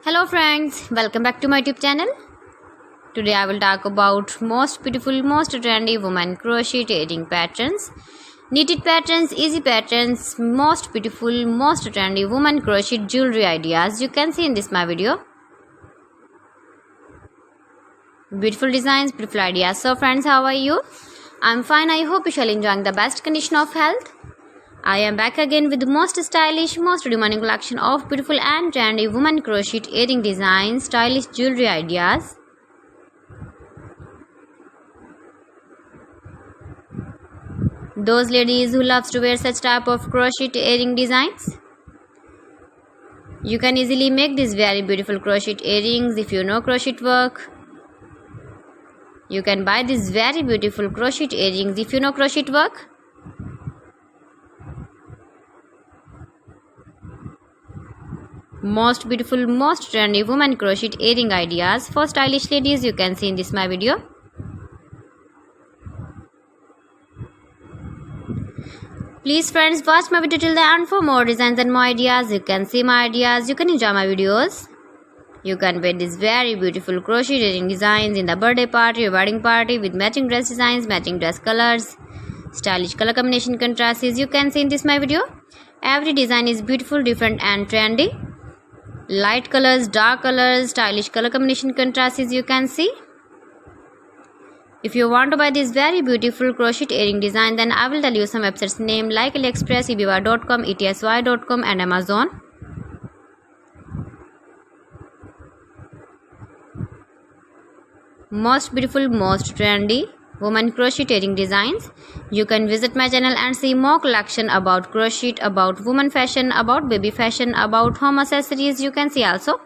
Hello friends, welcome back to my YouTube channel. Today I will talk about most beautiful, most trendy women crocheting patterns. Knitted patterns, easy patterns, most beautiful, most trendy women crochet jewelry ideas you can see in this my video. Beautiful designs, beautiful ideas. So friends, how are you? I'm fine. I hope you shall enjoying the best condition of health. I am back again with the most stylish, most demanding collection of beautiful and trendy women crochet earring designs, stylish jewelry ideas. Those ladies who loves to wear such type of crochet earring designs, you can easily make these very beautiful crochet earrings if you know crochet work. You can buy these very beautiful crochet earrings if you know crochet work. Most beautiful, most trendy women crochet earring ideas for stylish ladies you can see in this my video. Please friends, watch my video till the end for more designs and more ideas. You can see my ideas, you can enjoy my videos. You can wear these very beautiful crochet earring designs in the birthday party or wedding party with matching dress designs, matching dress colors, stylish color combination contrasts you can see in this my video. Every design is beautiful, different and trendy. Light colors, dark colors, stylish color combination contrasts you can see. If you want to buy this very beautiful crochet earring design, then I will tell you some websites name like AliExpress, eBay.com, ETSY.com and Amazon. Most beautiful, most trendy women crochet earring designs. You can visit my channel and see more collection about crochet, about women fashion, about baby fashion, about home accessories you can see also.